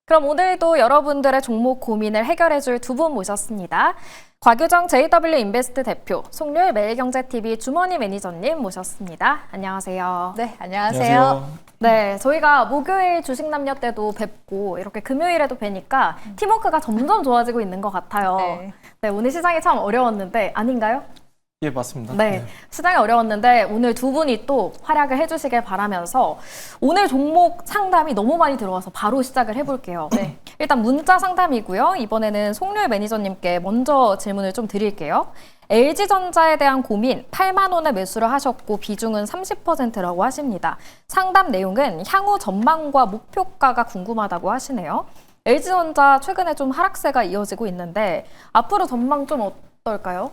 그럼 오늘도 여러분들의 종목 고민을 해결해줄 두 분 모셨습니다. 곽유정 JW 인베스트 대표, 송률 매일경제TV 주머니 매니저님 모셨습니다. 안녕하세요. 네, 안녕하세요. 네, 저희가 목요일 주식남녀 때도 뵙고 이렇게 금요일에도 뵈니까 팀워크가 점점 좋아지고 있는 것 같아요. 네, 오늘 시장이 참 어려웠는데 아닌가요? 예, 맞습니다. 네, 시장이 어려웠는데 오늘 두 분이 또 활약을 해주시길 바라면서 오늘 종목 상담이 너무 많이 들어와서 바로 시작을 해볼게요. 네. 일단 문자 상담이고요. 이번에는 송률 매니저님께 먼저 질문을 좀 드릴게요. LG전자에 대한 고민 8만 원에 매수를 하셨고 비중은 30%라고 하십니다. 상담 내용은 향후 전망과 목표가가 궁금하다고 하시네요. LG전자 최근에 좀 하락세가 이어지고 있는데 앞으로 전망 좀 어떨까요?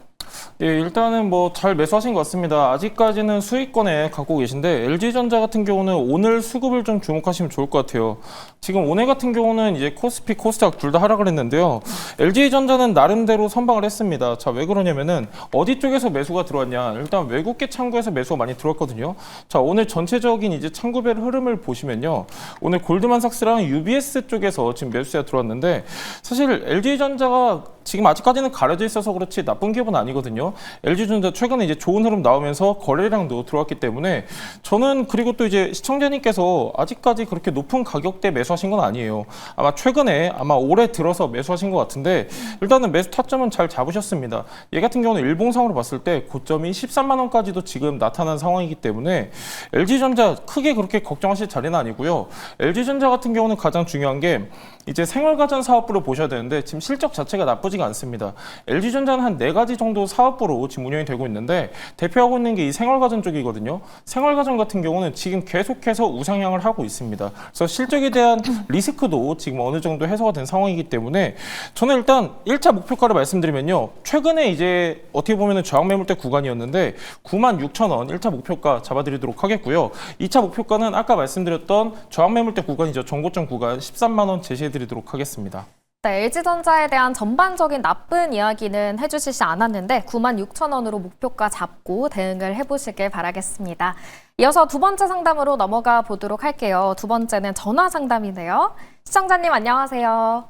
예, 일단은 뭐 잘 매수하신 것 같습니다. 아직까지는 수익권에 갖고 계신데 LG전자 같은 경우는 오늘 수급을 좀 주목하시면 좋을 것 같아요. 지금 오늘 같은 경우는 이제 코스피, 코스닥 둘 다 하락을 했는데요. LG전자는 나름대로 선방을 했습니다. 자, 왜 그러냐면은 어디 쪽에서 매수가 들어왔냐? 일단 외국계 창구에서 매수가 많이 들어왔거든요. 자, 오늘 전체적인 이제 창구별 흐름을 보시면요. 오늘 골드만삭스랑 UBS 쪽에서 지금 매수세가 들어왔는데 사실 LG전자가 지금 아직까지는 가려져 있어서 그렇지 나쁜 기업은 아니거든요. LG전자 최근에 이제 좋은 흐름 나오면서 거래량도 들어왔기 때문에 저는 그리고 또 이제 시청자님께서 아직까지 그렇게 높은 가격대 매수하신 건 아니에요. 아마 최근에 아마 올해 들어서 매수하신 것 같은데 일단은 매수 타점은 잘 잡으셨습니다. 얘 같은 경우는 일봉상으로 봤을 때 고점이 13만 원까지도 지금 나타난 상황이기 때문에 LG전자 크게 그렇게 걱정하실 자리는 아니고요. LG전자 같은 경우는 가장 중요한 게 이제 생활가전 사업부로 보셔야 되는데 지금 실적 자체가 나쁘지가 않습니다. LG전자는 한 4가지 정도 사업부로 지금 운영이 되고 있는데 대표하고 있는 게 이 생활가전 쪽이거든요. 생활가전 같은 경우는 지금 계속해서 우상향을 하고 있습니다. 그래서 실적에 대한 리스크도 지금 어느 정도 해소가 된 상황이기 때문에 저는 일단 1차 목표가를 말씀드리면요. 최근에 이제 어떻게 보면 저항 매물대 구간이었는데 96,000원 1차 목표가 잡아드리도록 하겠고요. 2차 목표가는 아까 말씀드렸던 저항 매물대 구간이죠. 정고점 구간 13만 원 제시해드리도록 하겠습니다. 네, LG전자에 대한 전반적인 나쁜 이야기는 해주시지 않았는데 96,000원으로 목표가 잡고 대응을 해보시길 바라겠습니다. 이어서 두 번째 상담으로 넘어가 보도록 할게요. 두 번째는 전화 상담이네요. 시청자님 안녕하세요.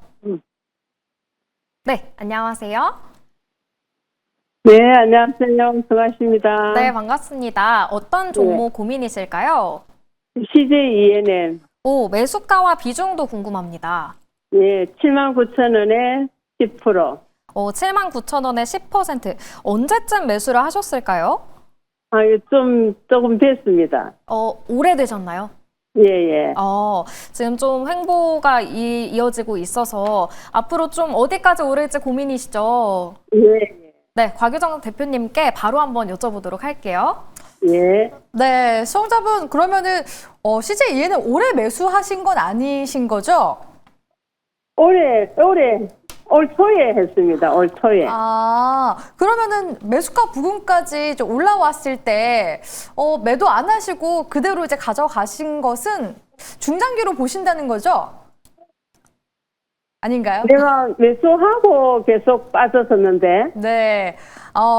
네, 안녕하세요. 네, 안녕하세요. 수고하십니다. 네, 반갑습니다. 어떤 종목 고민이실까요? CJ ENM. 오, 매수가와 비중도 궁금합니다. 예, 79,000원에 10%. 79,000원에 10%. 언제쯤 매수를 하셨을까요? 아, 이거 조금 됐습니다. 오래되셨나요? 예, 예. 지금 좀 횡보가 이어지고 있어서 앞으로 좀 어디까지 오를지 고민이시죠? 예, 네, 곽유정 대표님께 바로 한번 여쭤보도록 할게요. 예. 네, 시청자분 그러면은 CJ ENM 올해 매수하신 건 아니신 거죠? 올 초에 했습니다. 올 초에. 아, 그러면은 매수가 부근까지 좀 올라왔을 때 매도 안 하시고 그대로 이제 가져가신 것은 중장기로 보신다는 거죠? 아닌가요? 내가 매수하고 계속 빠졌었는데. 네.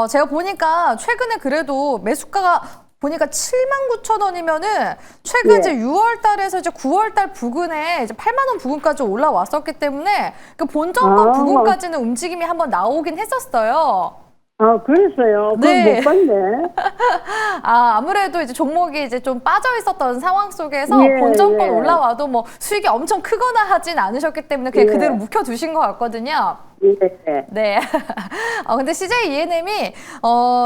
제가 보니까 최근에 그래도 매수가가 보니까 79,000원이면은 최근 이제 6월 달에서 이제 9월 달 부근에 이제 8만 원 부근까지 올라왔었기 때문에 그 본전권 부근까지는 움직임이 한번 나오긴 했었어요. 아, 그랬어요. 그건 네. 못 봤네. 아무래도 이제 종목이 이제 좀 빠져 있었던 상황 속에서 예, 본전권 예. 올라와도 뭐 수익이 엄청 크거나 하진 않으셨기 때문에 그냥 예. 그대로 묵혀두신 것 같거든요. 예. 네. 근데 CJ ENM이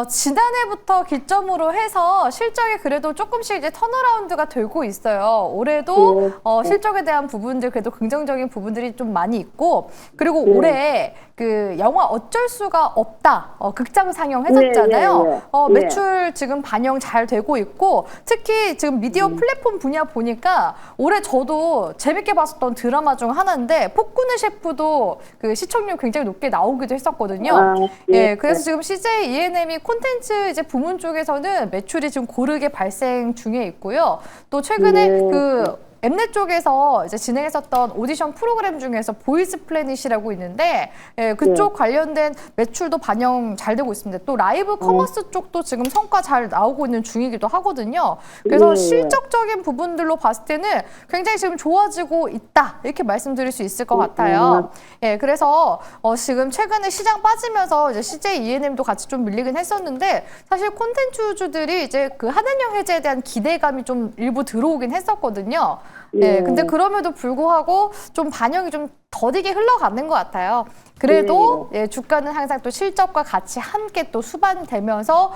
지난해부터 기점으로 해서 실적이 그래도 조금씩 이제 턴어라운드가 되고 있어요. 올해도 실적에 대한 부분들 그래도 긍정적인 부분들이 좀 많이 있고 그리고 올해 그 영화 어쩔 수가 없다 극장 상영했었잖아요. 예, 예, 예. 매출 지금 반영 잘 되고 있고 특히 지금 미디어 플랫폼 분야 보니까 올해 저도 재밌게 봤었던 드라마 중 하나인데 폭군의 셰프도 그 시청률 굉장히 높게 나오기도 했었거든요. 예, 그래서 지금 CJ ENM이 콘텐츠 이제 부문 쪽에서는 매출이 지금 고르게 발생 중에 있고요. 또 최근에 그 엠넷 쪽에서 이제 진행했었던 오디션 프로그램 중에서 보이스 플래닛이라고 있는데 예, 그쪽 관련된 매출도 반영 잘 되고 있습니다. 또 라이브 커머스 쪽도 지금 성과 잘 나오고 있는 중이기도 하거든요. 그래서 예. 실적적인 부분들로 봤을 때는 굉장히 지금 좋아지고 있다 이렇게 말씀드릴 수 있을 것 같아요. 예, 그래서 지금 최근에 시장 빠지면서 이제 CJ E&M도 같이 좀 밀리긴 했었는데 사실 콘텐츠주들이 이제 그 한은영 해제에 대한 기대감이 좀 일부 들어오긴 했었거든요. 예, 근데 그럼에도 불구하고 좀 반영이 좀 더디게 흘러가는 것 같아요. 그래도 예, 주가는 항상 또 실적과 같이 함께 또 수반되면서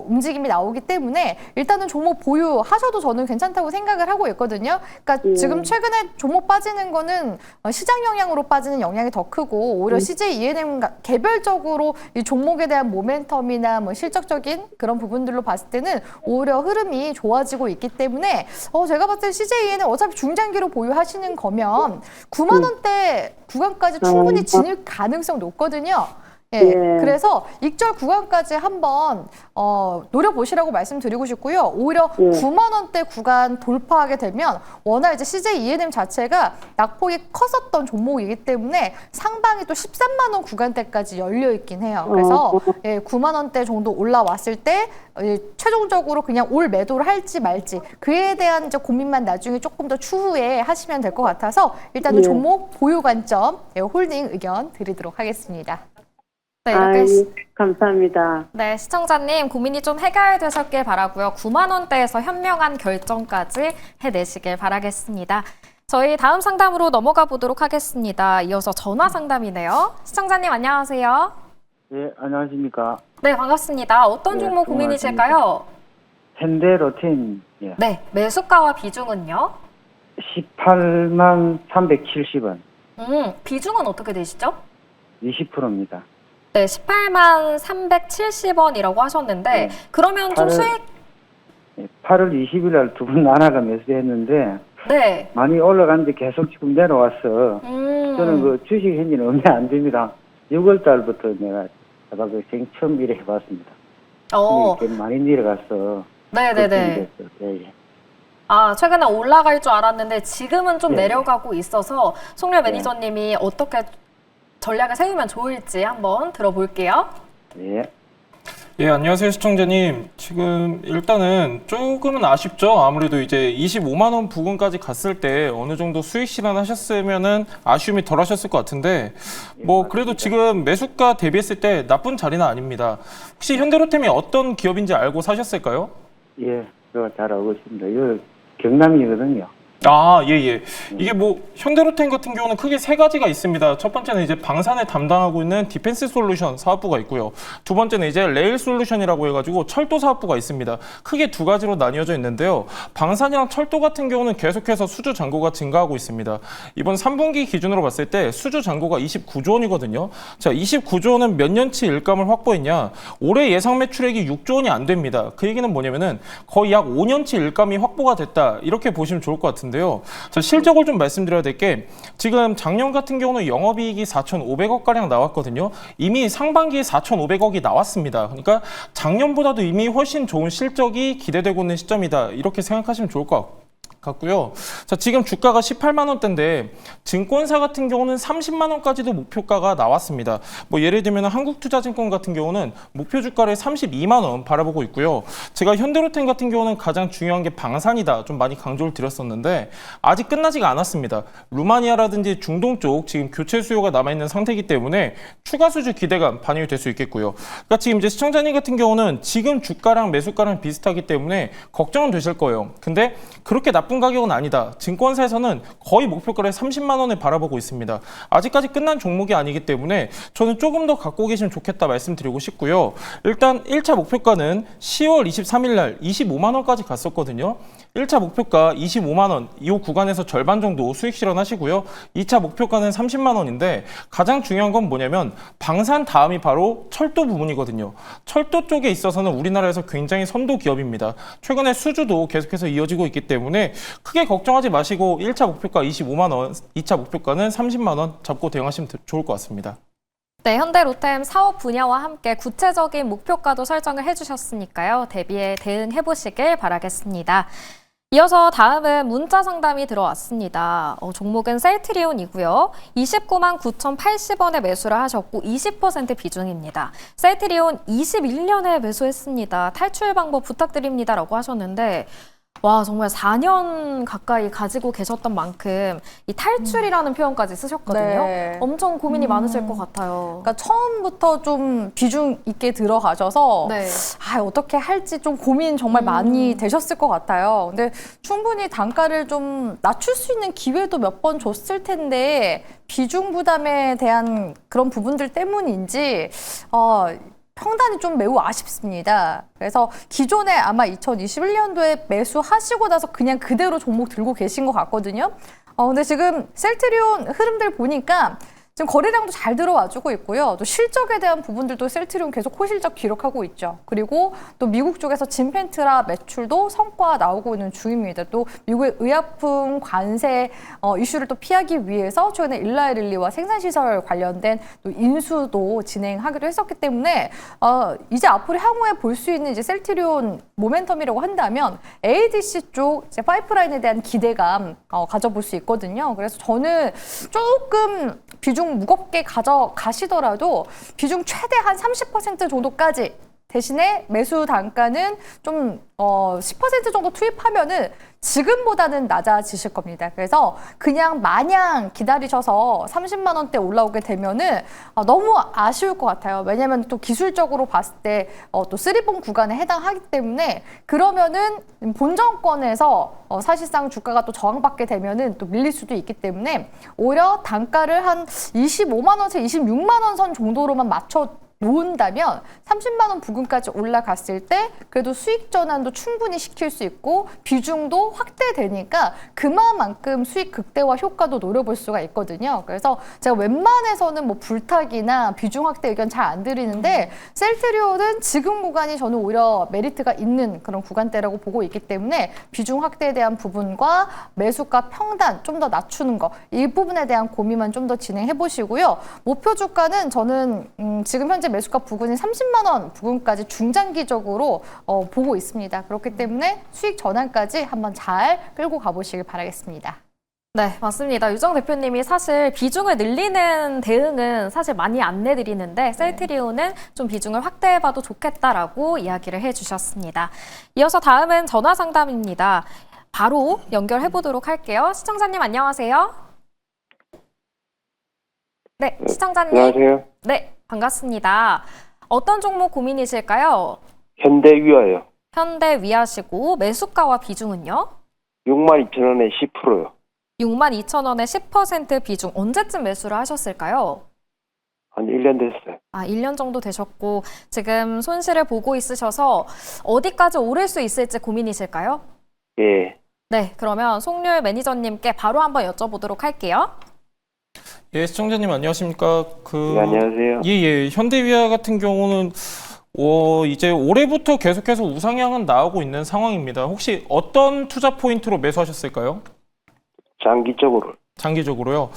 움직임이 나오기 때문에 일단은 종목 보유하셔도 저는 괜찮다고 생각을 하고 있거든요. 그러니까 지금 최근에 종목 빠지는 거는 시장 영향으로 빠지는 영향이 더 크고 오히려 CJ E&M 개별적으로 이 종목에 대한 모멘텀이나 뭐 실적적인 그런 부분들로 봤을 때는 오히려 흐름이 좋아지고 있기 때문에 제가 봤을 때 CJ E&M 어차피 중장기로 보유하시는 거면 9만 원대 구간까지 충분히 진입 가능성 높거든요. 예, 그래서 익절 구간까지 한번 노려보시라고 말씀드리고 싶고요. 오히려 9만 원대 구간 돌파하게 되면 워낙 이제 CJ E&M 자체가 낙폭이 컸었던 종목이기 때문에 상방이 또 13만 원 구간대까지 열려 있긴 해요. 그래서 예, 9만 원대 정도 올라왔을 때 최종적으로 그냥 올 매도를 할지 말지 그에 대한 이제 고민만 나중에 조금 더 추후에 하시면 될 것 같아서 일단은 종목 보유 관점 홀딩 의견 드리도록 하겠습니다. 네, 이렇게 감사합니다. 네, 시청자님 고민이 좀 해결되셨길 바라고요. 9만 원대에서 현명한 결정까지 해내시길 바라겠습니다. 저희 다음 상담으로 넘어가 보도록 하겠습니다. 이어서 전화 상담이네요. 시청자님 안녕하세요. 예, 안녕하십니까. 네, 반갑습니다. 어떤 종목 고민이실까요? 현대로템, 예. 네, 매수가와 비중은요? 18만 370원, 비중은 어떻게 되시죠? 20%입니다. 네, 18만 370원이라고 하셨는데 네. 그러면 좀 수익 8월 20일 날 두 분 나눠가 매수했는데 네. 많이 올라갔는데 계속 지금 내려왔어. 저는 그 주식 현지는 의미 안 됩니다. 6월 달부터 내가 그 처음 일을 해봤습니다. 이렇게 많이 내려갔어. 네네네. 예, 예. 아, 최근에 올라갈 줄 알았는데 지금은 좀 네. 내려가고 있어서 송려 매니저님이 어떻게 전략을 세우면 좋을지 한번 들어볼게요. 예. 예, 안녕하세요, 시청자님. 지금 일단은 조금은 아쉽죠. 아무래도 이제 25만 원 부근까지 갔을 때 어느 정도 수익 실현하셨으면은 아쉬움이 덜 하셨을 것 같은데 뭐 그래도 지금 매수가 대비했을 때 나쁜 자리는 아닙니다. 혹시 현대로템이 어떤 기업인지 알고 사셨을까요? 예, 제가 잘 알고 있습니다. 이거 경남이거든요. 아, 예, 예. 이게 뭐 현대로템 같은 경우는 크게 세 가지가 있습니다. 첫 번째는 이제 방산을 담당하고 있는 디펜스 솔루션 사업부가 있고요. 두 번째는 이제 레일 솔루션이라고 해가지고 철도 사업부가 있습니다. 크게 두 가지로 나뉘어져 있는데요. 방산이랑 철도 같은 경우는 계속해서 수주 잔고가 증가하고 있습니다. 이번 3분기 기준으로 봤을 때 수주 잔고가 29조 원이거든요. 자, 29조 원은 몇 년치 일감을 확보했냐? 올해 예상 매출액이 6조 원이 안 됩니다. 그 얘기는 뭐냐면은 거의 약 5년치 일감이 확보가 됐다. 이렇게 보시면 좋을 것 같은데요. 자, 실적을 좀 말씀드려야 될 게 지금 작년 같은 경우는 영업이익이 4,500억 가량 나왔거든요. 이미 상반기에 4,500억이 나왔습니다. 그러니까 작년보다도 이미 훨씬 좋은 실적이 기대되고 있는 시점이다. 이렇게 생각하시면 좋을 것 같고요. 자, 지금 주가가 18만 원대인데 증권사 같은 경우는 30만 원까지도 목표가가 나왔습니다. 뭐 예를 들면 한국투자증권 같은 경우는 목표 주가를 32만 원 바라보고 있고요. 제가 현대로템 같은 경우는 가장 중요한 게 방산이다. 좀 많이 강조를 드렸었는데 아직 끝나지가 않았습니다. 루마니아라든지 중동 쪽 지금 교체 수요가 남아있는 상태이기 때문에 추가 수주 기대감 반영이 될 수 있겠고요. 그러니까 지금 이제 시청자님 같은 경우는 지금 주가랑 매수가랑 비슷하기 때문에 걱정은 되실 거예요. 근데 그렇게 나쁜 가격은 아니다. 증권사에서는 거의 목표가를 30만 원에 바라보고 있습니다. 아직까지 끝난 종목이 아니기 때문에 저는 조금 더 갖고 계시면 좋겠다 말씀드리고 싶고요. 일단 1차 목표가는 10월 23일 날 25만 원까지 갔었거든요. 1차 목표가 25만 원, 이 구간에서 절반 정도 수익 실현하시고요. 2차 목표가는 30만 원인데 가장 중요한 건 뭐냐면 방산 다음이 바로 철도 부분이거든요. 철도 쪽에 있어서는 우리나라에서 굉장히 선도 기업입니다. 최근에 수주도 계속해서 이어지고 있기 때문에 크게 걱정하지 마시고 1차 목표가 25만 원, 2차 목표가는 30만 원 잡고 대응하시면 좋을 것 같습니다. 네, 현대로템 사업 분야와 함께 구체적인 목표가도 설정을 해주셨으니까요. 대비해 대응해 보시길 바라겠습니다. 이어서 다음은 문자 상담이 들어왔습니다. 종목은 셀트리온이고요. 29만 9,080원에 매수를 하셨고 20% 비중입니다. 셀트리온 21년에 매수했습니다. 탈출 방법 부탁드립니다라고 하셨는데 와 정말 4년 가까이 가지고 계셨던 만큼 이 탈출이라는 표현까지 쓰셨거든요. 네. 엄청 고민이 많으실 것 같아요. 그러니까 처음부터 좀 비중 있게 들어가셔서 네. 어떻게 할지 좀 고민 정말 많이 되셨을 것 같아요. 근데 충분히 단가를 좀 낮출 수 있는 기회도 몇 번 줬을 텐데 비중 부담에 대한 그런 부분들 때문인지 평단이 좀 매우 아쉽습니다. 그래서 기존에 아마 2021년도에 매수하시고 나서 그냥 그대로 종목 들고 계신 것 같거든요. 근데 지금 셀트리온 흐름들 보니까 지금 거래량도 잘 들어와주고 있고요. 또 실적에 대한 부분들도 셀트리온 계속 호실적 기록하고 있죠. 그리고 또 미국 쪽에서 진펜트라 매출도 성과 나오고 있는 중입니다. 또 미국의 의약품 관세 이슈를 또 피하기 위해서 최근에 일라이릴리와 생산시설 관련된 또 인수도 진행하기로 했었기 때문에 이제 앞으로 향후에 볼 수 있는 이제 셀트리온 모멘텀이라고 한다면 ADC 쪽 이제 파이프라인에 대한 기대감 가져볼 수 있거든요. 그래서 저는 조금 비중 무겁게 가져가시더라도 비중 최대한 30% 정도까지 대신에 매수 단가는 좀 10% 정도 투입하면은 지금보다는 낮아지실 겁니다. 그래서 그냥 마냥 기다리셔서 30만 원대 올라오게 되면은 너무 아쉬울 것 같아요. 왜냐하면 또 기술적으로 봤을 때 또 쓰리봉 구간에 해당하기 때문에 그러면은 본정권에서 사실상 주가가 또 저항받게 되면은 또 밀릴 수도 있기 때문에 오히려 단가를 한 25만 원에서 26만 원 선 정도로만 맞춰 놓은다면 30만 원 부근까지 올라갔을 때 그래도 수익 전환도 충분히 시킬 수 있고 비중도 확대되니까 그만큼 수익 극대화 효과도 노려볼 수가 있거든요. 그래서 제가 웬만해서는 뭐 불타기나 비중 확대 의견 잘 안 드리는데 셀트리온은 지금 구간이 저는 오히려 메리트가 있는 그런 구간대라고 보고 있기 때문에 비중 확대에 대한 부분과 매수가 평단 좀 더 낮추는 거 이 부분에 대한 고민만 좀 더 진행해 보시고요. 목표 주가는 저는 지금 현재 매수가 부근이 30만 원 부근까지 중장기적으로 보고 있습니다. 그렇기 때문에 수익 전환까지 한번 잘 끌고 가보시길 바라겠습니다. 네, 맞습니다. 유정 대표님이 사실 비중을 늘리는 대응은 사실 많이 안 내드리는데 셀트리온은 좀 비중을 확대해봐도 좋겠다라고 이야기를 해주셨습니다. 이어서 다음은 전화 상담입니다. 바로 연결해보도록 할게요. 시청자님 안녕하세요. 네, 시청자님. 안녕하세요. 네, 반갑습니다. 어떤 종목 고민이실까요? 현대위아요. 현대위아시고 매수가와 비중은요? 62,000원에 10%요. 62,000원에 10% 비중 언제쯤 매수를 하셨을까요? 한 1년 됐어요. 1년 정도 되셨고 지금 손실을 보고 있으셔서 어디까지 오를 수 있을지 고민이실까요? 예. 네, 그러면 송률 매니저님께 바로 한번 여쭤보도록 할게요. 예, 시청자님 안녕하십니까? 네, 안녕하세요. 예. 현대위아 같은 경우는 이제 올해부터 계속해서 우상향은 나오고 있는 상황입니다. 혹시 어떤 투자 포인트로 매수하셨을까요? 장기적으로요.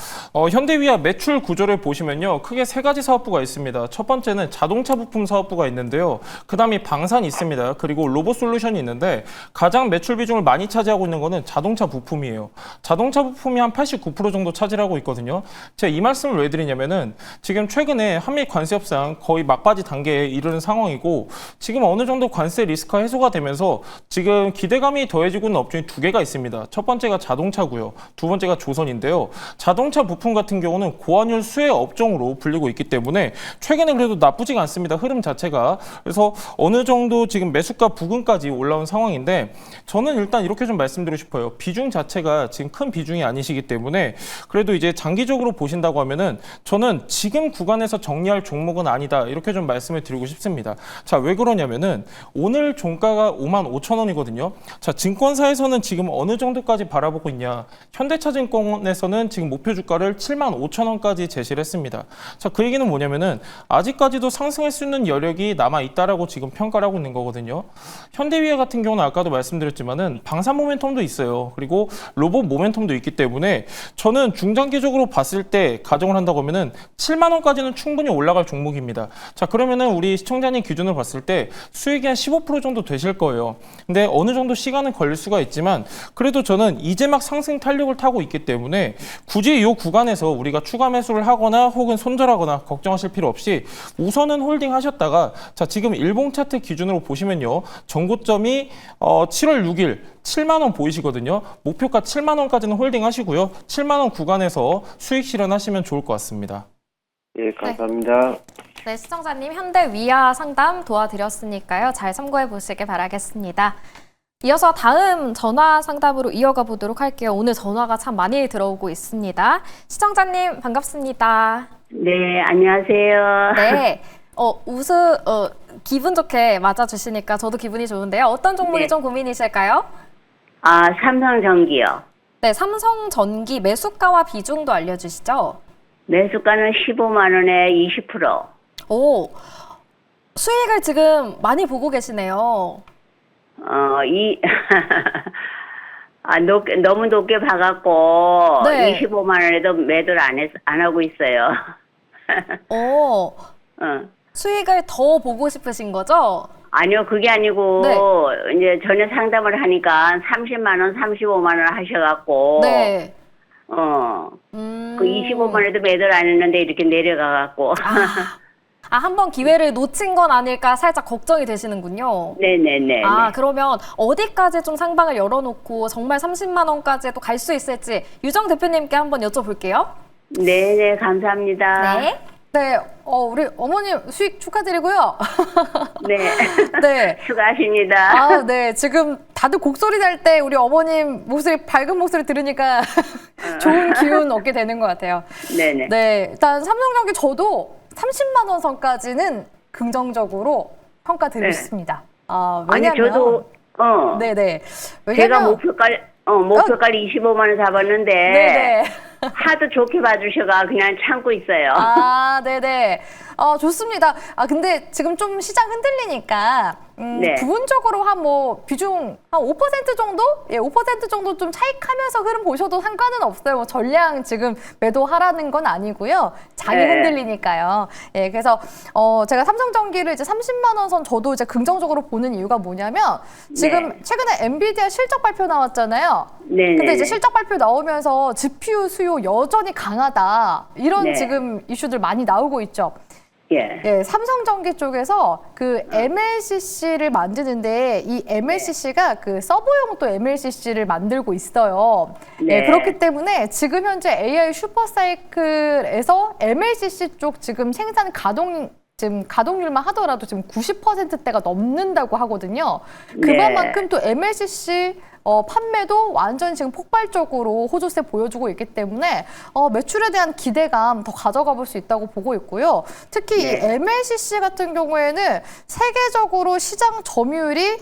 현대위아 매출 구조를 보시면요. 크게 세 가지 사업부가 있습니다. 첫 번째는 자동차 부품 사업부가 있는데요. 그 다음에 방산이 있습니다. 그리고 로봇 솔루션이 있는데 가장 매출 비중을 많이 차지하고 있는 거는 자동차 부품이에요. 자동차 부품이 한 89% 정도 차지하고 있거든요. 제가 이 말씀을 왜 드리냐면은 지금 최근에 한미 관세 협상 거의 막바지 단계에 이르는 상황이고 지금 어느 정도 관세 리스크가 해소가 되면서 지금 기대감이 더해지고 있는 업종이 두 개가 있습니다. 첫 번째가 자동차고요. 두 번째가 조선인데요. 자동차 부품 같은 경우는 고환율 수혜 업종으로 불리고 있기 때문에 최근에 그래도 나쁘지가 않습니다. 흐름 자체가. 그래서 어느 정도 지금 매수가 부근까지 올라온 상황인데 저는 일단 이렇게 좀 말씀드리고 싶어요. 비중 자체가 지금 큰 비중이 아니시기 때문에 그래도 이제 장기적으로 보신다고 하면은 저는 지금 구간에서 정리할 종목은 아니다. 이렇게 좀 말씀을 드리고 싶습니다. 자, 왜 그러냐면은 오늘 종가가 55,000원이거든요. 자, 증권사에서는 지금 어느 정도까지 바라보고 있냐. 현대차증권에서 구간에서는 지금 목표 주가를 75,000원까지 제시를 했습니다. 자, 그 얘기는 뭐냐면은 아직까지도 상승할 수 있는 여력이 남아 있다라고 지금 평가를 하고 있는 거거든요. 현대위아 같은 경우는 아까도 말씀드렸지만은 방산 모멘텀도 있어요. 그리고 로봇 모멘텀도 있기 때문에 저는 중장기적으로 봤을 때 가정을 한다고 하면은 7만 원까지는 충분히 올라갈 종목입니다. 자, 그러면은 우리 시청자님 기준으로 봤을 때 수익이 한 15% 정도 되실 거예요. 근데 어느 정도 시간은 걸릴 수가 있지만 그래도 저는 이제 막 상승 탄력을 타고 있기 때문에 굳이 이 구간에서 우리가 추가 매수를 하거나 혹은 손절하거나 걱정하실 필요 없이 우선은 홀딩 하셨다가 자, 지금 일봉 차트 기준으로 보시면요. 전고점이 7월 6일 7만 원 보이시거든요. 목표가 7만 원까지는 홀딩 하시고요. 7만 원 구간에서 수익 실현하시면 좋을 것 같습니다. 예, 감사합니다. 네, 시청자님 현대위아 상담 도와드렸으니까요. 잘 참고해 보시길 바라겠습니다. 이어서 다음 전화 상담으로 이어가 보도록 할게요. 오늘 전화가 참 많이 들어오고 있습니다. 시청자님 반갑습니다. 네, 안녕하세요. 네, 기분 좋게 맞아주시니까 저도 기분이 좋은데요. 어떤 종목이 네. 좀 고민이실까요? 아, 삼성전기요. 네, 삼성전기 매수가와 비중도 알려주시죠. 매수가는 15만 원에 20%. 오, 수익을 지금 많이 보고 계시네요. 너무 높게 봐갖고, 네. 25만 원에도 매도를 안 하고 있어요. 오, 수익을 더 보고 싶으신 거죠? 아니요, 그게 아니고, 네. 이제 전에 상담을 하니까 30만 원, 35만 원 하셔갖고, 네. 그 25만 원에도 매도를 안 했는데 이렇게 내려가갖고. 한 번 기회를 놓친 건 아닐까 살짝 걱정이 되시는군요. 네네네. 그러면 어디까지 좀 상방을 열어놓고 정말 30만 원까지도 갈 수 있을지 유정 대표님께 한번 여쭤볼게요. 네네, 감사합니다. 네. 네, 우리 어머님 수익 축하드리고요. 네. 네. 수고하십니다. 네. 지금 다들 곡소리 날 때 우리 어머님 목소리, 밝은 목소리 들으니까 좋은 기운 얻게 되는 것 같아요. 네네. 네. 일단 삼성전기 저도 30만 원 선까지는 긍정적으로 평가드리고 네. 싶습니다. 아니, 왜냐면 저도, 네네. 제가 목표가를 25만 원 잡았는데, 네네. 하도 좋게 봐주셔가 그냥 참고 있어요. 네네. 좋습니다. 근데 지금 좀 시장 흔들리니까, 네. 부분적으로 비중 한 5% 정도? 예, 5% 정도 좀 차익하면서 흐름 보셔도 상관은 없어요. 뭐 전량 지금 매도하라는 건 아니고요. 장이 네. 흔들리니까요. 예, 그래서, 제가 삼성전기를 이제 30만 원 선 저도 이제 긍정적으로 보는 이유가 뭐냐면, 지금 네. 최근에 엔비디아 실적 발표 나왔잖아요. 네네. 근데 이제 실적 발표 나오면서 GPU 수요 여전히 강하다. 이런 네. 지금 이슈들 많이 나오고 있죠. 예. 예, 삼성전기 쪽에서 그 MLCC를 만드는데 이 MLCC가 그 서버용 또 MLCC를 만들고 있어요. 네. 예, 그렇기 때문에 지금 현재 AI 슈퍼사이클에서 MLCC 쪽 지금 지금 가동률만 하더라도 지금 90%대가 넘는다고 하거든요. 그만큼 또 MLCC 판매도 완전 지금 폭발적으로 호조세 보여주고 있기 때문에 매출에 대한 기대감 더 가져가 볼 수 있다고 보고 있고요. 특히 이 MLCC 같은 경우에는 세계적으로 시장 점유율이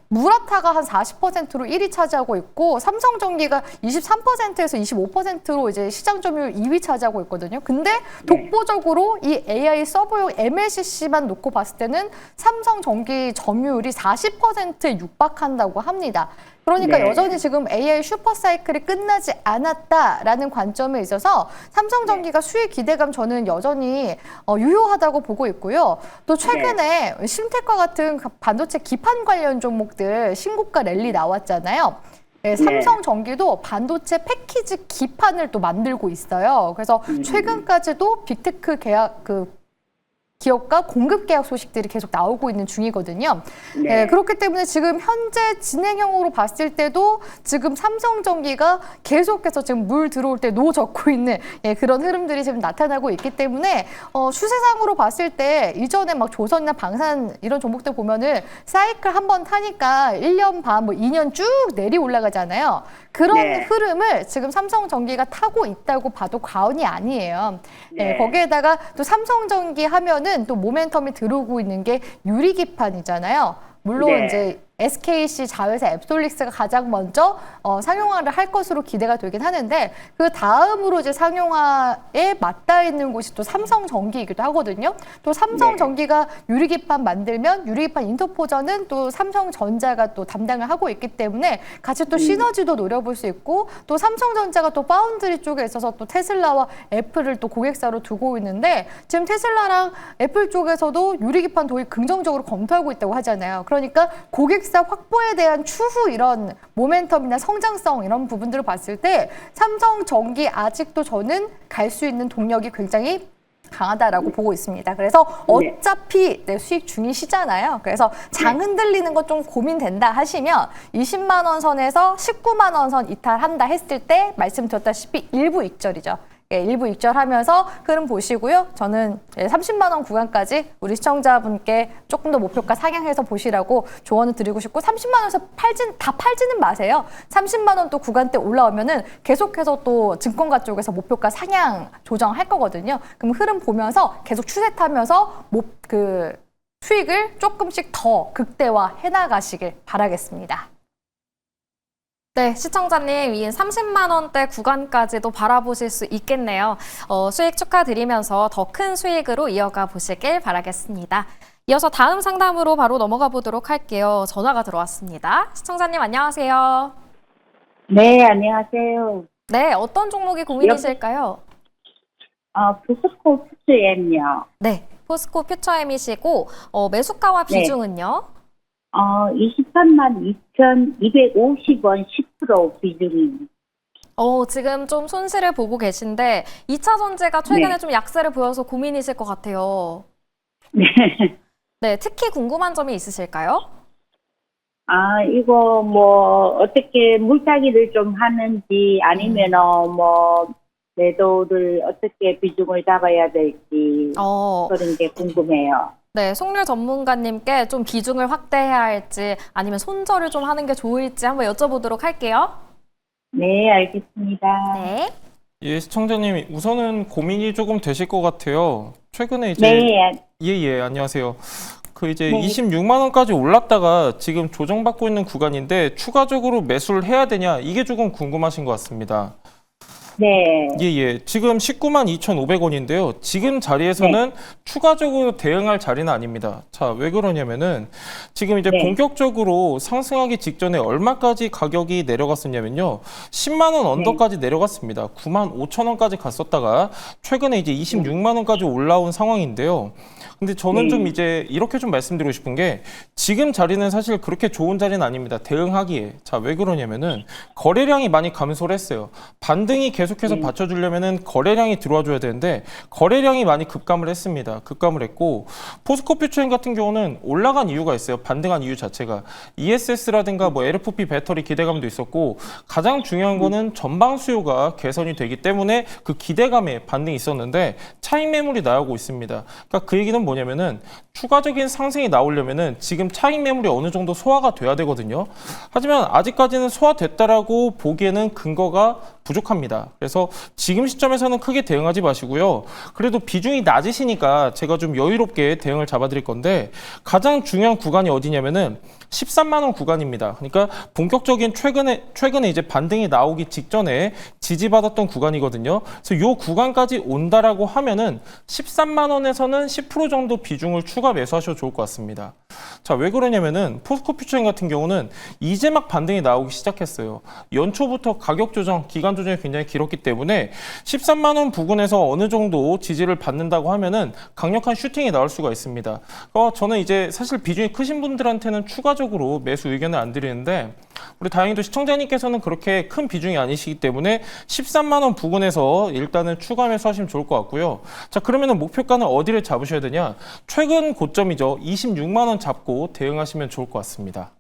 무라타가 한 40%로 1위 차지하고 있고 삼성전기가 23%에서 25%로 이제 시장 점유율 2위 차지하고 있거든요. 근데 독보적으로 이 AI 서버용 MLCC만 놓고 봤을 때는 삼성전기 점유율이 40%에 육박한다고 합니다. 그러니까 네. 여전히 지금 AI 슈퍼사이클이 끝나지 않았다라는 관점에 있어서 삼성전기가 수익 기대감 저는 여전히 유효하다고 보고 있고요. 또 최근에 심텍과 같은 반도체 기판 관련 종목들 신고가 랠리 나왔잖아요. 네, 삼성전기도 반도체 패키지 기판을 또 만들고 있어요. 그래서 최근까지도 빅테크 기업과 공급 계약 소식들이 계속 나오고 있는 중이거든요. 네, 그렇기 때문에 지금 현재 진행형으로 봤을 때도 지금 삼성전기가 계속해서 지금 물 들어올 때 노 젓고 있는 그런 흐름들이 지금 나타나고 있기 때문에 추세상으로 봤을 때 이전에 막 조선이나 방산 이런 종목들 보면은 사이클 한 번 타니까 1년 반, 2년 쭉 내리 올라가잖아요. 그런 흐름을 지금 삼성전기가 타고 있다고 봐도 과언이 아니에요. 거기에다가 또 삼성전기 하면은 또 모멘텀이 들어오고 있는 게 유리기판이잖아요. 물론 이제 SKC 자회사 앱솔릭스가 가장 먼저 상용화를 할 것으로 기대가 되긴 하는데 그 다음으로 이제 상용화에 맞닿아 있는 곳이 또 삼성전기이기도 하거든요. 또 삼성전기가 유리기판 만들면 유리기판 인터포저는 또 삼성전자가 또 담당을 하고 있기 때문에 같이 또 시너지도 노려볼 수 있고 또 삼성전자가 또 파운드리 쪽에 있어서 또 테슬라와 애플을 또 고객사로 두고 있는데 지금 테슬라랑 애플 쪽에서도 유리기판 도입 긍정적으로 검토하고 있다고 하잖아요. 그러니까 고객사 확보에 대한 추후 이런 모멘텀이나 성장성 이런 부분들을 봤을 때 삼성전기 아직도 저는 갈 수 있는 동력이 굉장히 강하다라고 보고 있습니다. 그래서 어차피 수익 중이시잖아요. 그래서 장 흔들리는 거 좀 고민된다 하시면 20만 원 선에서 19만 원 선 이탈한다 했을 때 말씀드렸다시피 일부 익절이죠. 일부 익절하면서 흐름 보시고요. 저는 30만 원 구간까지 우리 시청자분께 조금 더 목표가 상향해서 보시라고 조언을 드리고 싶고 30만 원에서 팔지는 마세요. 30만 원 또 구간대 올라오면은 계속해서 또 증권가 쪽에서 목표가 상향 조정할 거거든요. 그럼 흐름 보면서 계속 추세 타면서 수익을 조금씩 더 극대화해 나가시길 바라겠습니다. 네, 시청자님, 이 30만 원대 구간까지도 바라보실 수 있겠네요. 수익 축하드리면서 더 큰 수익으로 이어가 보시길 바라겠습니다. 이어서 다음 상담으로 바로 넘어가 보도록 할게요. 전화가 들어왔습니다. 시청자님, 안녕하세요. 네, 안녕하세요. 네, 어떤 종목이 고민이실까요? 포스코 푸스엠요. 네, 포스코 퓨처엠이시고 매수가와 비중은요? 23만 2,250원 10% 비중입니다. 지금 좀 손실을 보고 계신데 2차 전지가 최근에 좀 약세를 보여서 고민이실 것 같아요. 네. 네, 특히 궁금한 점이 있으실까요? 이거 어떻게 물타기를 좀 하는지 아니면 매도를 어떻게 비중을 잡아야 될지 그런 게 궁금해요. 네, 송률 전문가님께 좀 비중을 확대해야 할지 아니면 손절을 좀 하는 게 좋을지 한번 여쭤보도록 할게요. 네, 알겠습니다. 네. 예, 시청자님 우선은 고민이 조금 되실 것 같아요. 최근에 이제 네. 안녕하세요. 이제 26만 원까지 올랐다가 지금 조정받고 있는 구간인데 추가적으로 매수를 해야 되냐 이게 조금 궁금하신 것 같습니다. 네. 지금 19만 2,500원인데요. 지금 자리에서는 추가적으로 대응할 자리는 아닙니다. 자, 왜 그러냐면은 지금 이제 본격적으로 상승하기 직전에 얼마까지 가격이 내려갔었냐면요. 10만 원 언더까지 내려갔습니다. 9만 5천 원까지 갔었다가 최근에 이제 26만 원까지 올라온 상황인데요. 근데 저는 좀 이제 이렇게 좀 말씀드리고 싶은 게 지금 자리는 사실 그렇게 좋은 자리는 아닙니다. 대응하기에. 자, 왜 그러냐면은 거래량이 많이 감소를 했어요. 반등이 계속해서 받쳐주려면은 거래량이 들어와 줘야 되는데 거래량이 많이 급감을 했습니다. 급감을 했고 포스코 퓨처엠 같은 경우는 올라간 이유가 있어요. 반등한 이유 자체가 ESS라든가 LFP 배터리 기대감도 있었고 가장 중요한 거는 전방 수요가 개선이 되기 때문에 그 기대감에 반등이 있었는데 차익 매물이 나오고 있습니다. 그러니까 그 얘기는 뭐냐면은 추가적인 상승이 나오려면은 지금 차익 매물이 어느 정도 소화가 돼야 되거든요. 하지만 아직까지는 소화됐다라고 보기에는 근거가 부족합니다. 그래서 지금 시점에서는 크게 대응하지 마시고요. 그래도 비중이 낮으시니까 제가 좀 여유롭게 대응을 잡아드릴 건데 가장 중요한 구간이 어디냐면은 13만 원 구간입니다. 그러니까 본격적인 최근에 이제 반등이 나오기 직전에 지지받았던 구간이거든요. 그래서 이 구간까지 온다라고 하면은 13만 원에서는 10% 정도 비중을 추가 매수하셔도 좋을 것 같습니다. 자, 왜 그러냐면은 포스코 퓨처엠 같은 경우는 이제 막 반등이 나오기 시작했어요. 연초부터 가격 조정, 기간 조정이 굉장히 길었기 때문에 13만 원 부근에서 어느 정도 지지를 받는다고 하면은 강력한 슈팅이 나올 수가 있습니다. 저는 이제 사실 비중이 크신 분들한테는 추가적으로 매수 의견을 안 드리는데 우리 다행히도 시청자님께서는 그렇게 큰 비중이 아니시기 때문에 13만 원 부근에서 일단은 추가 매수하시면 좋을 것 같고요. 자, 그러면은 목표가는 어디를 잡으셔야 되냐? 최근 고점이죠. 26만 원 잡고 대응하시면 좋을 것 같습니다.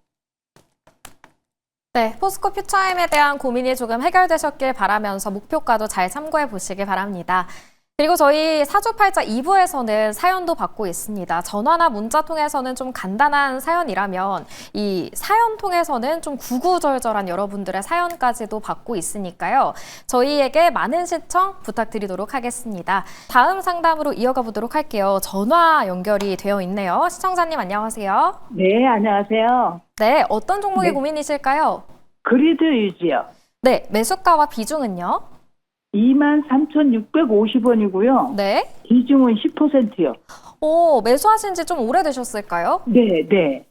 네, 포스코 퓨처엠에 대한 고민이 조금 해결되셨길 바라면서 목표가도 잘 참고해 보시길 바랍니다. 그리고 저희 사주팔자 2부에서는 사연도 받고 있습니다. 전화나 문자 통해서는 좀 간단한 사연이라면 이 사연 통해서는 좀 구구절절한 여러분들의 사연까지도 받고 있으니까요. 저희에게 많은 신청 부탁드리도록 하겠습니다. 다음 상담으로 이어가 보도록 할게요. 전화 연결이 되어 있네요. 시청자님 안녕하세요. 네, 안녕하세요. 네, 어떤 종목이 네. 고민이실까요? 그리드 유지요. 네, 매수가와 비중은요? 23,650원이고요. 네. 비중은 10%요. 오, 매수하신 지 좀 오래되셨을까요? 네, 네.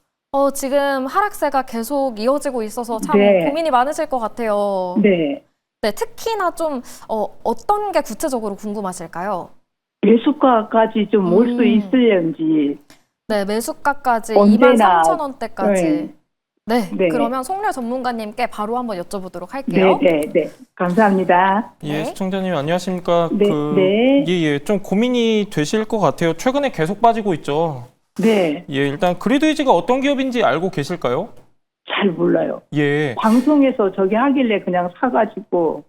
지금 하락세가 계속 이어지고 있어서 참 네. 고민이 많으실 것 같아요. 네. 네, 특히나 좀 어떤 게 구체적으로 궁금하실까요? 매수가까지 좀 올 수 있을런지. 네, 매수가까지 언제나. 23,000원대까지. 네. 네. 그러면 송려 전문가님께 바로 한번 여쭤보도록 할게요. 네, 네, 네. 감사합니다. 예, 네. 시청자님 안녕하십니까? 네, 네. 예, 좀 고민이 되실 것 같아요. 최근에 계속 빠지고 있죠. 네. 예, 일단 그리드위지가 어떤 기업인지 알고 계실까요? 잘 몰라요. 예. 방송에서 저기 하길래 그냥 사가지고.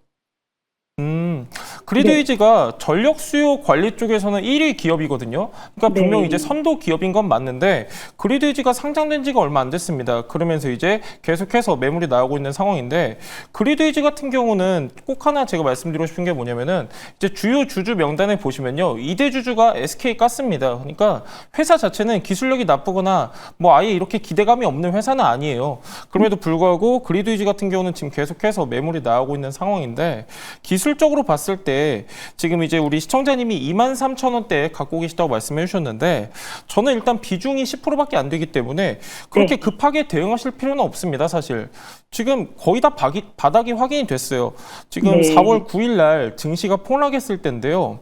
그리드위지가 전력 수요 관리 쪽에서는 1위 기업이거든요. 그러니까 네. 분명 이제 선도 기업인 건 맞는데 그리드위지가 상장된 지가 얼마 안 됐습니다. 그러면서 이제 계속해서 매물이 나오고 있는 상황인데 그리드위지 같은 경우는 꼭 하나 제가 말씀드리고 싶은 게 뭐냐면은 이제 주요 주주 명단에 보시면요. 2대 주주가 SK가스입니다. 그러니까 회사 자체는 기술력이 나쁘거나 뭐 아예 이렇게 기대감이 없는 회사는 아니에요. 그럼에도 불구하고 그리드위지 같은 경우는 지금 계속해서 매물이 나오고 있는 상황인데 기술적으로 봤을 때 지금 이제 우리 시청자님이 23,000원대에 갖고 계시다고 말씀해 주셨는데 저는 일단 비중이 10%밖에 안 되기 때문에 그렇게 네. 급하게 대응하실 필요는 없습니다. 사실 지금 거의 다 바닥이 확인이 됐어요. 지금 네. 4월 9일 날 증시가 폭락했을 때인데요.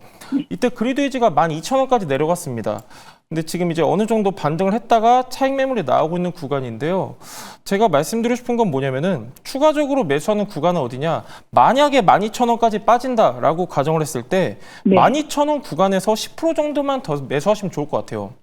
이때 그리드위지가 12,000원까지 내려갔습니다. 근데 지금 이제 어느 정도 반등을 했다가 차익 매물이 나오고 있는 구간인데요. 제가 말씀드리고 싶은 건 뭐냐면은 추가적으로 매수하는 구간은 어디냐? 만약에 12,000원까지 빠진다라고 가정을 했을 때 네. 12,000원 구간에서 10% 정도만 더 매수하시면 좋을 것 같아요.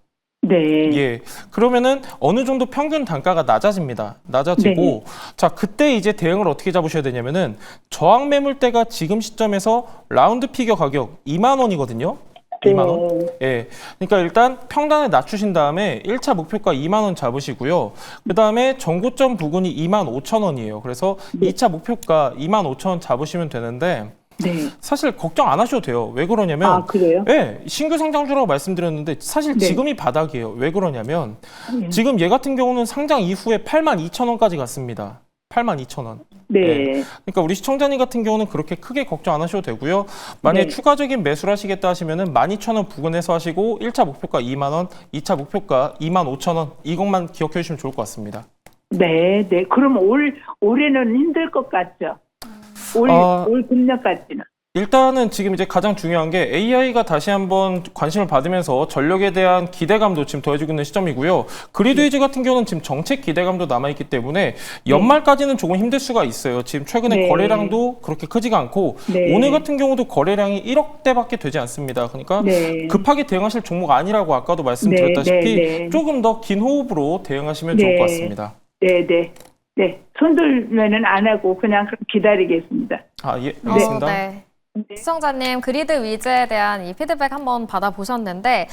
네. 예. 그러면은 어느 정도 평균 단가가 낮아집니다. 낮아지고 네. 자, 그때 이제 대응을 어떻게 잡으셔야 되냐면은 저항 매물대가 지금 시점에서 라운드 피겨 가격 2만 원이거든요. 2만 원. 예. 그러니까 일단 평단을 낮추신 다음에 1차 목표가 2만 원 잡으시고요. 그다음에 전고점 부근이 25,000원이에요. 그래서 2차 목표가 25,000원 잡으시면 되는데 네. 사실 걱정 안 하셔도 돼요. 왜 그러냐면 아, 그래요? 예, 신규 상장주라고 말씀드렸는데 사실 네. 지금이 바닥이에요. 왜 그러냐면 지금 얘 같은 경우는 상장 이후에 82,000원까지 갔습니다. 82,000원. 네. 예. 그러니까 우리 시청자님 같은 경우는 그렇게 크게 걱정 안 하셔도 되고요. 만약에 네. 추가적인 매수를 하시겠다 하시면은 12,000원 부근에서 하시고 1차 목표가 2만 원, 2차 목표가 25,000원 이것만 기억해 주시면 좋을 것 같습니다. 네, 네. 그럼 올해는 힘들 것 같죠? 올 금년까지는. 일단은 지금 이제 가장 중요한 게 AI가 다시 한번 관심을 받으면서 전력에 대한 기대감도 지금 더해지고 있는 시점이고요. 그리드위지 같은 경우는 지금 정책 기대감도 남아있기 때문에 연말까지는 조금 힘들 수가 있어요. 지금 최근에 네. 거래량도 그렇게 크지가 않고 네. 오늘 같은 경우도 거래량이 1억대밖에 되지 않습니다. 그러니까 네. 급하게 대응하실 종목 아니라고 아까도 말씀드렸다시피 네, 네. 조금 더 긴 호흡으로 대응하시면 네. 좋을 것 같습니다. 네, 네. 네. 손들면은 안 하고 그냥 기다리겠습니다. 아, 예, 알겠습니다. 네. 시청자님 그리드 위즈에 대한 이 피드백 한번 받아보셨는데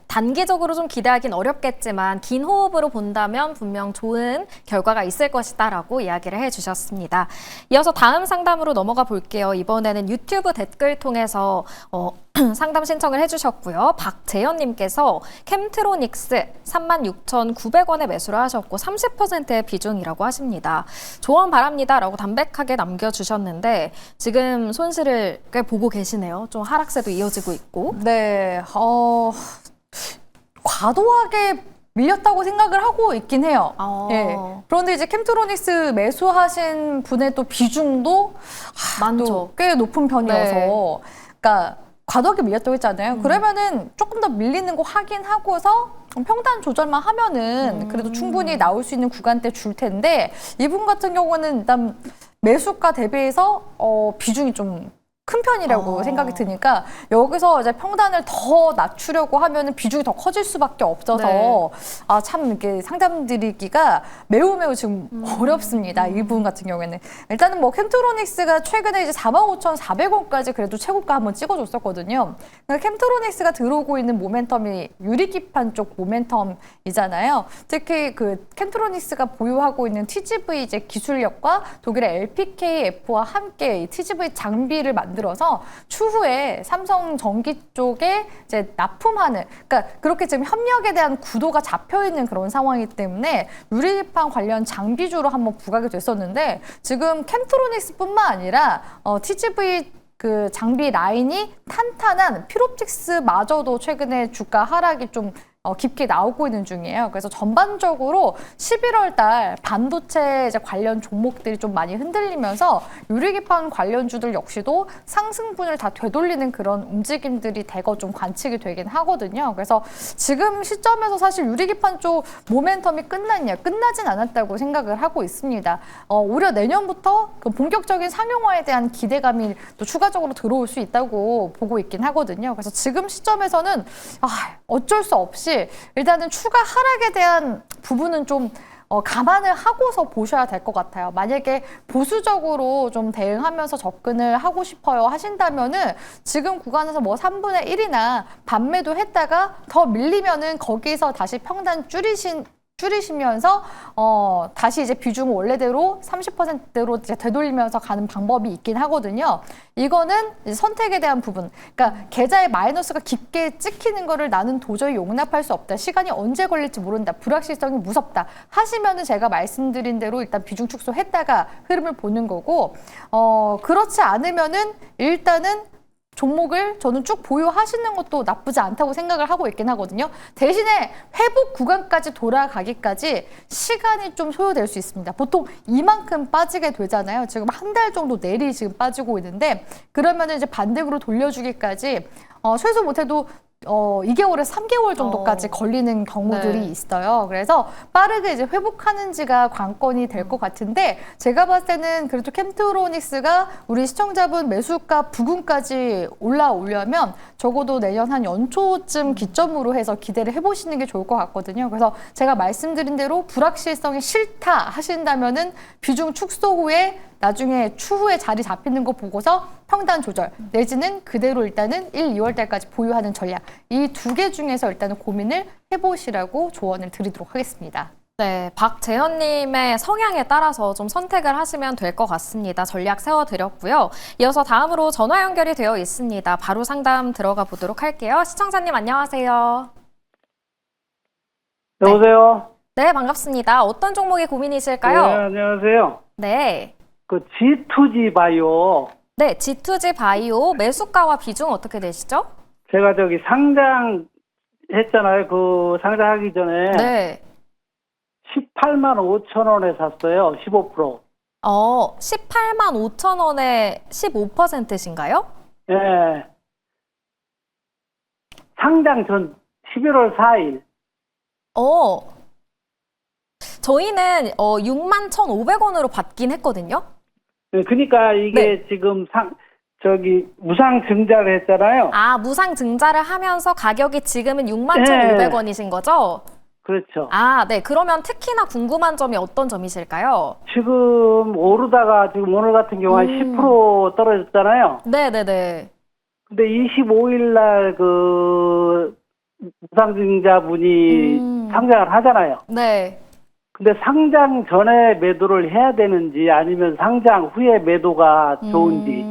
단기적으로 좀 기대하긴 어렵겠지만 긴 호흡으로 본다면 분명 좋은 결과가 있을 것이다라고 이야기를 해주셨습니다. 이어서 다음 상담으로 넘어가 볼게요. 이번에는 유튜브 댓글 통해서 상담 신청을 해주셨고요. 박재현님께서 캠트로닉스 36,900원에 매수를 하셨고 30%의 비중이라고 하십니다. 조언 바랍니다라고 담백하게 남겨주셨는데 지금 손실을 꽤 보고 계시네요. 좀 하락세도 이어지고 있고. 네, 과도하게 밀렸다고 생각을 하고 있긴 해요. 예. 그런데 이제 캠트로닉스 매수하신 분의 또 비중도 많죠. 또 꽤 높은 편이어서, 네. 그러니까 과도하게 밀렸다고 했잖아요. 그러면은 조금 더 밀리는 거 확인하고서 평단 조절만 하면은 그래도 충분히 나올 수 있는 구간대 줄 텐데 이분 같은 경우는 일단 매수가 대비해서 비중이 좀 큰 편이라고 생각이 드니까 여기서 이제 평단을 더 낮추려고 하면은 비중이 더 커질 수밖에 없어서 네. 아, 참 이게 상담 드리기가 매우 지금 어렵습니다. 이 부분 같은 경우에는 일단은 뭐 캠트로닉스가 최근에 이제 45,400원까지 그래도 최고가 한번 찍어줬었거든요. 그러니까 캠트로닉스가 들어오고 있는 모멘텀이 유리기판 쪽 모멘텀이잖아요. 특히 그 캠트로닉스가 보유하고 있는 TGV 이제 기술력과 독일의 LPKF와 함께 이 TGV 장비를 만들어서 추후에 삼성전기 쪽에 이제 납품하는, 그러니까 그렇게 지금 협력에 대한 구도가 잡혀 있는 그런 상황이기 때문에 유리기판 관련 장비주로 한번 부각이 됐었는데 지금 캠트로닉스뿐만 아니라 TGV 그 장비 라인이 탄탄한 피롭틱스마저도 최근에 주가 하락이 좀 깊게 나오고 있는 중이에요. 그래서 전반적으로 11월 달 반도체 이제 관련 종목들이 좀 많이 흔들리면서 유리기판 관련주들 역시도 상승분을 다 되돌리는 그런 움직임들이 대거 좀 관측이 되긴 하거든요. 그래서 지금 시점에서 사실 유리기판 쪽 모멘텀이 끝났냐? 끝나진 않았다고 생각을 하고 있습니다. 오히려 내년부터 그 본격적인 상용화에 대한 기대감이 또 추가적으로 들어올 수 있다고 보고 있긴 하거든요. 그래서 지금 시점에서는 어쩔 수 없이 일단은 추가 하락에 대한 부분은 좀 감안을 하고서 보셔야 될 것 같아요. 만약에 보수적으로 좀 대응하면서 접근을 하고 싶어요 하신다면은 지금 구간에서 뭐 3분의 1이나 반매도 했다가 더 밀리면은 거기서 다시 평단 줄이시면서 다시 이제 비중을 원래대로 30%대로 이제 되돌리면서 가는 방법이 있긴 하거든요. 이거는 이제 선택에 대한 부분. 그러니까 계좌에 마이너스가 깊게 찍히는 거를 나는 도저히 용납할 수 없다. 시간이 언제 걸릴지 모른다. 불확실성이 무섭다. 하시면은 제가 말씀드린 대로 일단 비중 축소했다가 흐름을 보는 거고, 그렇지 않으면은 일단은 종목을 저는 쭉 보유하시는 것도 나쁘지 않다고 생각을 하고 있긴 하거든요. 대신에 회복 구간까지 돌아가기까지 시간이 좀 소요될 수 있습니다. 보통 이만큼 빠지게 되잖아요. 지금 한 달 정도 내리 지금 빠지고 있는데 그러면은 이제 반등으로 돌려주기까지 최소 못해도 2개월에서 3개월 정도까지 걸리는 경우들이 네. 있어요. 그래서 빠르게 이제 회복하는지가 관건이 될 것 같은데 제가 봤을 때는 그래도 캠트로닉스가 우리 시청자분 매수가 부근까지 올라오려면 적어도 내년 한 연초쯤 기점으로 해서 기대를 해보시는 게 좋을 것 같거든요. 그래서 제가 말씀드린 대로 불확실성이 싫다 하신다면은 비중 축소 후에 나중에 추후에 자리 잡히는 거 보고서 평단 조절 내지는 그대로 일단은 1, 2월 달까지 보유하는 전략 이 두 개 중에서 일단은 고민을 해보시라고 조언을 드리도록 하겠습니다. 네, 박재현님의 성향에 따라서 좀 선택을 하시면 될 것 같습니다. 전략 세워드렸고요. 이어서 다음으로 전화 연결이 되어 있습니다. 바로 상담 들어가 보도록 할게요. 시청자님 안녕하세요. 여보세요? 네, 반갑습니다. 어떤 종목이 고민이실까요? 네, 안녕하세요. 네. 그 G2G 바이오 네, G2G 바이오 매수가와 비중 어떻게 되시죠? 제가 저기 상장 했잖아요. 그 상장하기 전에 네. 18만 5천 원에 샀어요. 15%. 18만 5천 원에 15%신가요? 예. 상장 전 11월 4일. 저희는 6만 1,500원으로 받긴 했거든요. 네, 그러니까 이게 지금 무상 증자를 했잖아요. 아, 무상 증자를 하면서 가격이 지금은 6만 1,500원이신 거죠? 그렇죠. 아, 네. 그러면 특히나 궁금한 점이 어떤 점이실까요? 지금 오르다가 지금 오늘 같은 경우 한 10% 떨어졌잖아요. 네네네. 근데 25일 날 그 무상 증자분이 상장을 하잖아요. 네. 근데 상장 전에 매도를 해야 되는지 아니면 상장 후에 매도가 좋은지.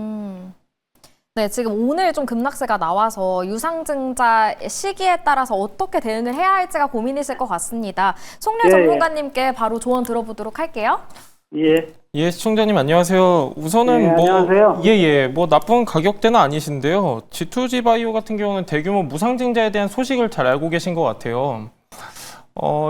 네, 지금 오늘 좀 급락세가 나와서 유상증자 시기에 따라서 어떻게 대응을 해야 할지가 고민이실 것 같습니다. 송렬 전문가님께 바로 조언 들어보도록 할게요. 예. 예, 시청자님 안녕하세요. 우선은 안녕하세요. 뭐 나쁜 가격대는 아니신데요. G2G 바이오 같은 경우는 대규모 무상증자에 대한 소식을 잘 알고 계신 것 같아요.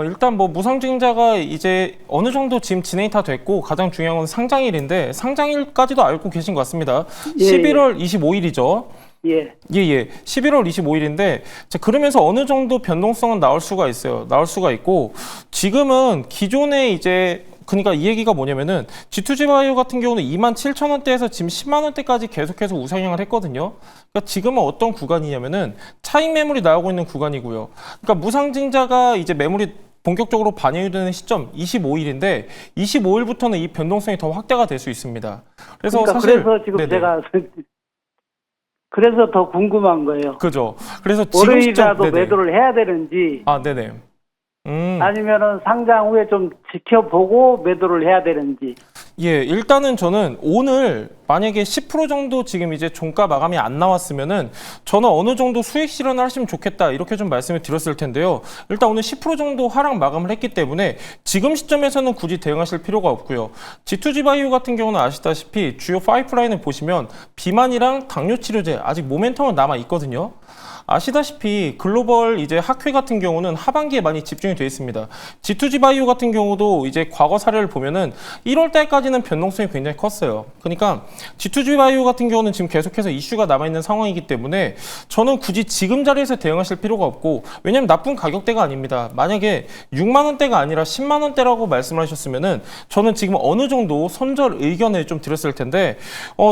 일단 뭐 무상증자가 이제 어느 정도 지금 진행이 다 됐고 가장 중요한 건 상장일인데 상장일까지도 알고 계신 것 같습니다. 11월 25일이죠. 예. 11월 25일인데 그러면서 어느 정도 변동성은 나올 수가 있어요. 나올 수가 있고 지금은 기존에 이제 그러니까 이 얘기가 뭐냐면은 G2G바이오 같은 경우는 27,000원대에서 지금 10만 원대까지 계속해서 우상향을 했거든요. 그러니까 지금은 어떤 구간이냐면은 차익 매물이 나오고 있는 구간이고요. 그러니까 무상증자가 이제 매물이 본격적으로 반영이 되는 시점 25일인데 25일부터는 이 변동성이 더 확대가 될 수 있습니다. 그래서 그러니까 사실 그래서 지금 네네. 제가 그래서 더 궁금한 거예요. 그죠. 그래서 지금 월요일이라도 네네. 매도를 해야 되는지 아, 네네. 아니면은 상장 후에 좀 지켜보고 매도를 해야 되는지. 예, 일단은 저는 오늘 만약에 10% 정도 지금 이제 종가 마감이 안 나왔으면은 저는 어느 정도 수익 실현을 하시면 좋겠다 이렇게 좀 말씀을 드렸을 텐데요. 일단 오늘 10% 정도 하락 마감을 했기 때문에 지금 시점에서는 굳이 대응하실 필요가 없고요. G2G바이오 같은 경우는 아시다시피 주요 파이프라인을 보시면 비만이랑 당뇨 치료제 아직 모멘텀은 남아 있거든요. 아시다시피 글로벌 이제 학회 같은 경우는 하반기에 많이 집중이 되어 있습니다. G2G바이오 같은 경우도 이제 과거 사례를 보면은 1월 달까지는 변동성이 굉장히 컸어요. 그러니까 G2G바이오 같은 경우는 지금 계속해서 이슈가 남아있는 상황이기 때문에 저는 굳이 지금 자리에서 대응하실 필요가 없고, 왜냐면 나쁜 가격대가 아닙니다. 만약에 6만 원대가 아니라 10만 원대라고 말씀하셨으면은 저는 지금 어느 정도 손절 의견을 좀 드렸을 텐데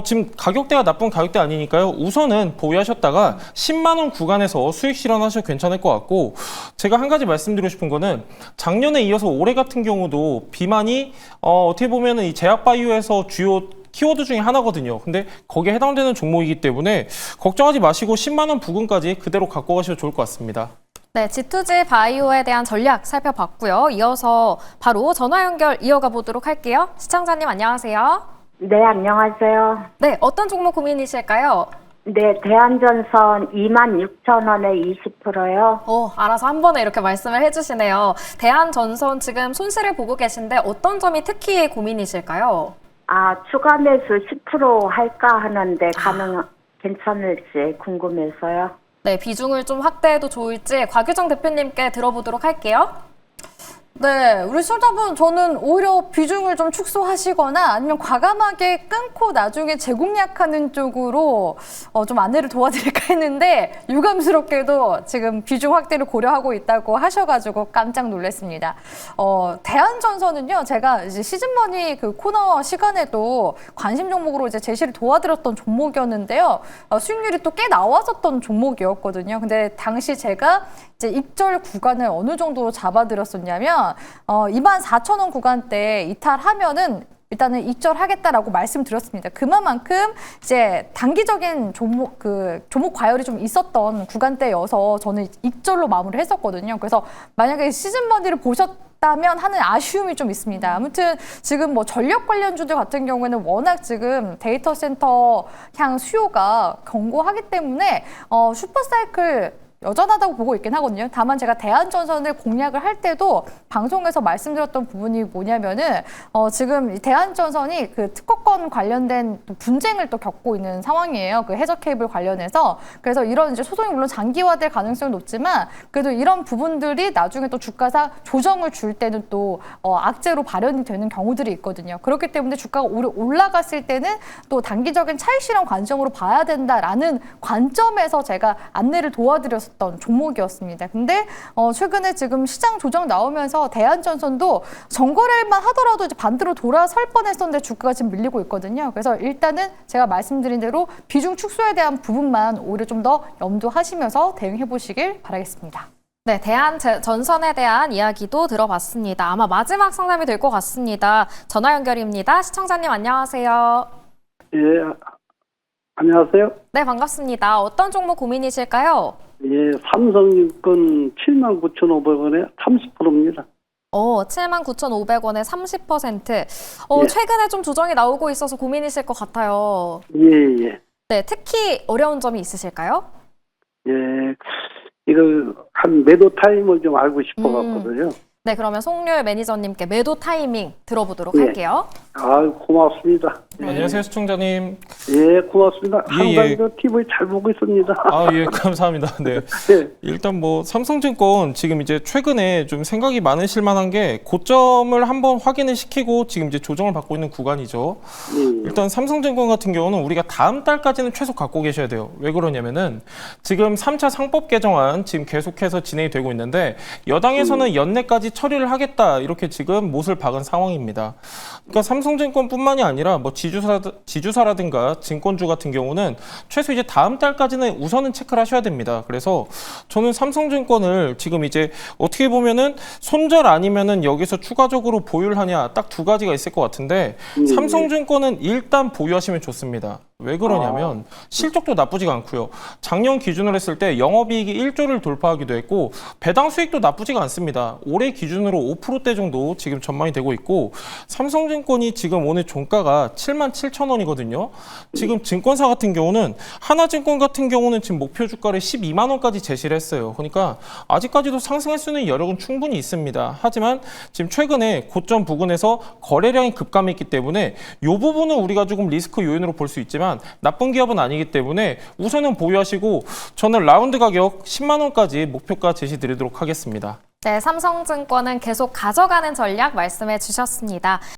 지금 가격대가 나쁜 가격대 아니니까요. 우선은 보유하셨다가 10만 원 구간에서 수익 실현하셔도 괜찮을 것 같고, 제가 한 가지 말씀드리고 싶은 거는 작년에 이어서 올해 같은 경우도 비만이 어떻게 보면은 이 제약바이오에서 주요 키워드 중에 하나거든요. 근데 거기에 해당되는 종목이기 때문에 걱정하지 마시고 10만 원 부근까지 그대로 갖고 가셔도 좋을 것 같습니다. 네, G2G 바이오에 대한 전략 살펴봤고요. 이어서 바로 전화 연결 이어가 보도록 할게요. 시청자님 안녕하세요. 네, 안녕하세요. 네, 어떤 종목 고민이실까요? 네, 대한전선 26,000원에 20%요. 알아서 한 번에 이렇게 말씀을 해주시네요. 대한전선 지금 손실을 보고 계신데 어떤 점이 특히 고민이실까요? 추가 매수 10% 할까 하는데 괜찮을지 궁금해서요. 네, 비중을 좀 확대해도 좋을지 곽유정 대표님께 들어보도록 할게요. 네, 우리 시청자분, 저는 오히려 비중을 좀 축소하시거나 아니면 과감하게 끊고 나중에 재공략하는 쪽으로 좀 안내를 도와드릴까 했는데 유감스럽게도 지금 비중 확대를 고려하고 있다고 하셔가지고 깜짝 놀랐습니다. 대한전선은요, 제가 이제 시즌머니 그 코너 시간에도 관심 종목으로 이제 제시를 도와드렸던 종목이었는데요. 수익률이 또 꽤 나왔었던 종목이었거든요. 근데 당시 제가 이제 익절 구간을 어느 정도로 잡아드렸었냐면 24,000원 구간대 이탈하면은 일단은 익절하겠다라고 말씀드렸습니다. 그만큼 이제 단기적인 종목 과열이 좀 있었던 구간대여서 저는 익절로 마무리를 했었거든요. 그래서 만약에 시즌 머니를 보셨다면 하는 아쉬움이 좀 있습니다. 아무튼 지금 뭐 전력 관련주들 같은 경우에는 워낙 지금 데이터 센터 향 수요가 견고하기 때문에 슈퍼사이클 여전하다고 보고 있긴 하거든요. 다만 제가 대한전선을 공략을 할 때도 방송에서 말씀드렸던 부분이 뭐냐면은 지금 대한전선이 그 특허권 관련된 또 분쟁을 또 겪고 있는 상황이에요. 그 해저 케이블 관련해서. 그래서 이런 이제 소송이 물론 장기화될 가능성이 높지만 그래도 이런 부분들이 나중에 또 주가상 조정을 줄 때는 또 악재로 발현이 되는 경우들이 있거든요. 그렇기 때문에 주가가 올라갔을 때는 또 단기적인 차익 실현 관점으로 봐야 된다라는 관점에서 제가 안내를 도와드렸습니다. 종목이었습니다. 근데 최근에 지금 시장 조정 나오면서 대한전선도 정거래만 하더라도 이제 반대로 돌아설 뻔했었는데 주가가 지금 밀리고 있거든요. 그래서 일단은 제가 말씀드린 대로 비중 축소에 대한 부분만 오히려 좀 더 염두하시면서 대응해 보시길 바라겠습니다. 네, 대한전선에 대한 이야기도 들어봤습니다. 아마 마지막 상담이 될 것 같습니다. 전화 연결입니다. 시청자님 안녕하세요. 예, 안녕하세요. 네, 반갑습니다. 어떤 종목 고민이실까요? 예, 삼성증권 79,500원에 30%입니다. 79,500원에 30%. 예. 최근에 좀 조정이 나오고 있어서 고민이실 것 같아요. 예, 예. 네, 특히 어려운 점이 있으실까요? 예, 이거 한 매도 타임을 좀 알고 싶어갖거든요. 네, 그러면 송률 매니저님께 매도 타이밍 들어보도록 예. 할게요. 고맙습니다. 네. 안녕하세요, 시청자님. 예, 고맙습니다. 예, 항상 예. 저 TV 잘 보고 있습니다. 예, 감사합니다. 네. 예, 일단 뭐 삼성증권 지금 이제 최근에 좀 생각이 많으실 만한 게 고점을 한번 확인을 시키고 지금 이제 조정을 받고 있는 구간이죠. 예. 일단 삼성증권 같은 경우는 우리가 다음 달까지는 최소 갖고 계셔야 돼요. 왜 그러냐면은 지금 3차 상법 개정안 지금 계속해서 진행이 되고 있는데 여당에서는 연내까지 처리를 하겠다 이렇게 지금 못을 박은 상황입니다. 그러니까 삼성증권뿐만이 아니라 뭐 지주사라든가 증권주 같은 경우는 최소 이제 다음 달까지는 우선은 체크를 하셔야 됩니다. 그래서 저는 삼성증권을 지금 이제 어떻게 보면은 손절 아니면은 여기서 추가적으로 보유를 하냐 딱 두 가지가 있을 것 같은데 삼성증권은 일단 보유하시면 좋습니다. 왜 그러냐면 실적도 나쁘지가 않고요. 작년 기준으로 했을 때 영업이익이 1조를 돌파하기도 했고 배당 수익도 나쁘지가 않습니다. 올해 기준으로 5%대 정도 지금 전망이 되고 있고 삼성증권이 지금 오늘 종가가 77,000원이거든요. 지금 증권사 같은 경우는 하나증권 같은 경우는 지금 목표 주가를 12만 원까지 제시를 했어요. 그러니까 아직까지도 상승할 수 있는 여력은 충분히 있습니다. 하지만 지금 최근에 고점 부근에서 거래량이 급감했기 때문에 이 부분은 우리가 조금 리스크 요인으로 볼 수 있지만 나쁜 기업은 아니기 때문에 우선은 보유하시고 저는 라운드 가격 10만 원까지 목표가 제시 드리도록 하겠습니다. 네, 삼성증권은 계속 가져가는 전략 말씀해 주셨습니다.